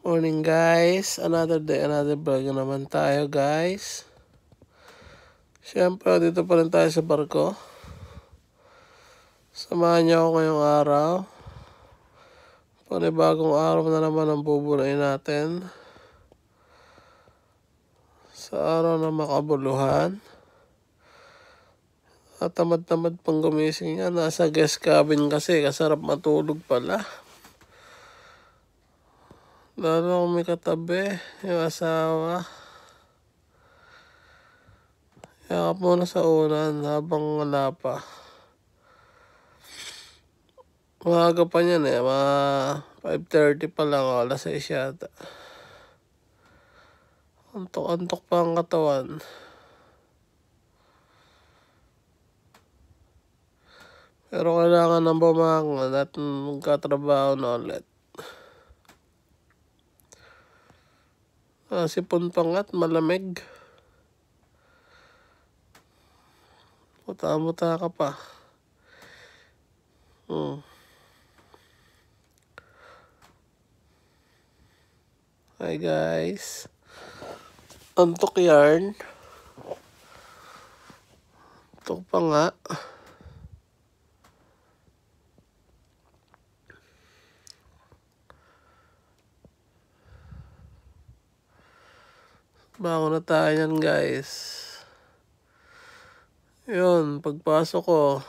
Morning guys, another day, another vlog na naman tayo guys. Siyempre dito pa rin tayo sa barko. Samahan niyo ako ngayong araw. Panibagong araw na naman ang bubunayin natin. Sa araw na makabuluhan. At tamad-tamad pang gumising yan. Nasa guest cabin kasi, kasarap matulog pala. Lalo kung may katabi, yung asawa. Yakap muna sa unan habang wala pa. Maaga pa niyan mga 5:30 pa lang, alas 6 yata. Antok-antok pa ang katawan. Pero kailangan nang bumangon at magkatrabaho na ulit. Sipon pangat, malamig. Muta-muta ka pa. Hi guys. Antok yarn. Antok pa nga. Bago na tayo yan guys. Yun, pagpasok ko,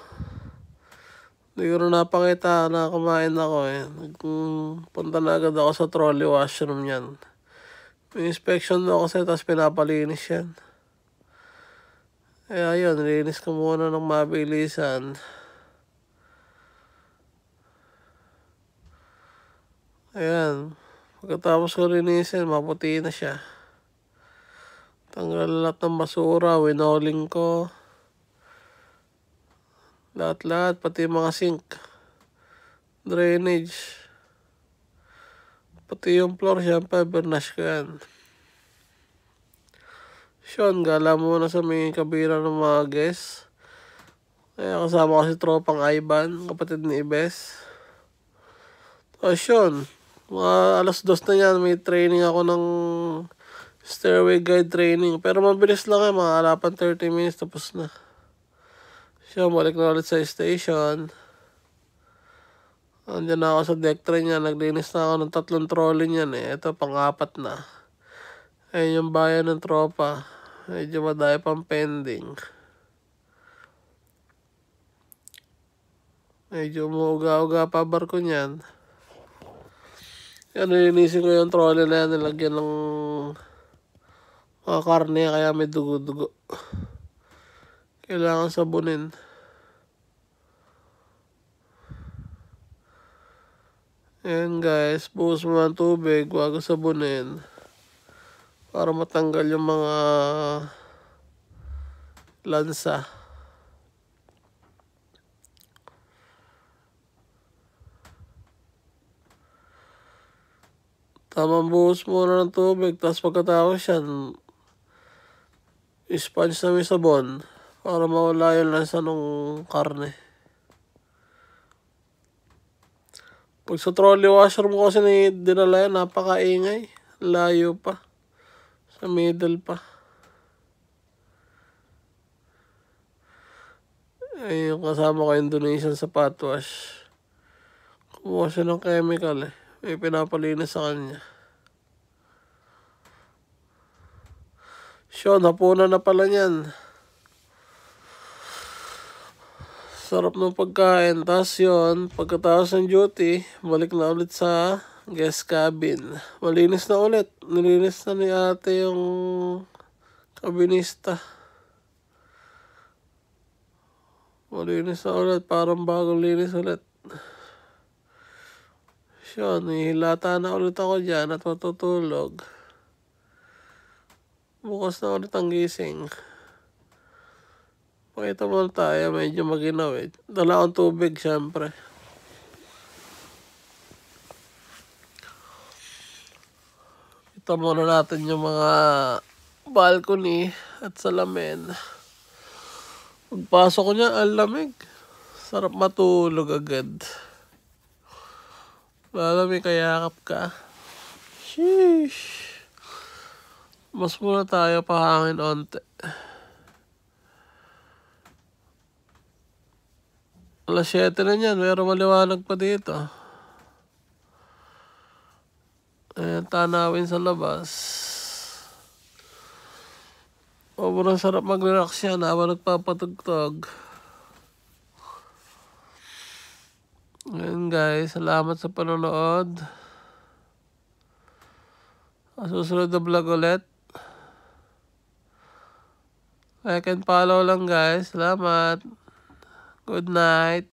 hindi ko na napakita na kumain ako Punta na agad ako sa trolley washroom yan. May inspection daw kasi, tapos pinapalinis yan. Kaya yun, nilinis ko muna ng mabilisan. Ayan, pagkatapos ko linisin, maputi na siya. Tanggal lahat ng basura, winoling ko. Lahat-lahat, pati mga sink. Drainage. Pati yung floor, siyempre, bernash ko yan. Sean, gala muna sa may kabira ng mga guests. Kaya kasama ko si tropang Ivan, kapatid ni Ibes. Sean, mga alas 2 na yan, may training ako ng stairway guide training. Pero mabilis lang mga halapan 30 minutes tapos na. Siya, balik na ulit sa station. Andiyan na ako sa deck train niya. Naglinis na ako ng 3 trolley niyan Ito, pang-4 na. Ayun yung bayan ng tropa. Medyo madaya pang pending. Medyo umuuga-uga pa barko niyan. Yan, nilinisin ko yung trolley na yan. Nilagyan ng mga karne, kaya may dugo-dugo. Kailangan sabunin. Ayan guys, buhos mo ang tubig bago sabunin. Para matanggal yung mga lansa. Tamang buhos muna ng tubig, tapos pagkatapos yan, sponge na may sabon para mawala yung lansa ng karne. Pag sa trolley washroom ko kasi dinala yan, napakaingay. Layo pa. Sa middle pa. Ay, yung kasama ko Indonesian sa patwash. Kumuha siya ng chemical May pinapalinis sa kanya. Sean, hapunan na pala niyan. Sarap ng pagkain. Tapos yun, pagkatapos ng duty, balik na ulit sa guest cabin. Malinis na ulit. Nilinis na ni ate yung kabinista. Malinis na ulit. Parang bagong linis ulit. So, nihilata na ulit ako dyan at matutulog. Bukas na ulit ang gising. Pakita mo tayo, medyo maginaw Dala akong tubig, syempre. Kita muna natin yung mga balcony at salamin. Pagpasok ko niya, ang lamig. Sarap matulog agad. Lalo may kayakap ka. Sheesh. Mas muna tayo pahangin onte. Alas 7 na yan, meron maliwanag pa dito. Ayan, tanawin sa labas. Sobrang sarap mag-relax yan habang nagpapatugtog. Ayan guys, salamat sa panonood. Susunod na vlog ulit. Like and follow lang guys. Salamat. Good night.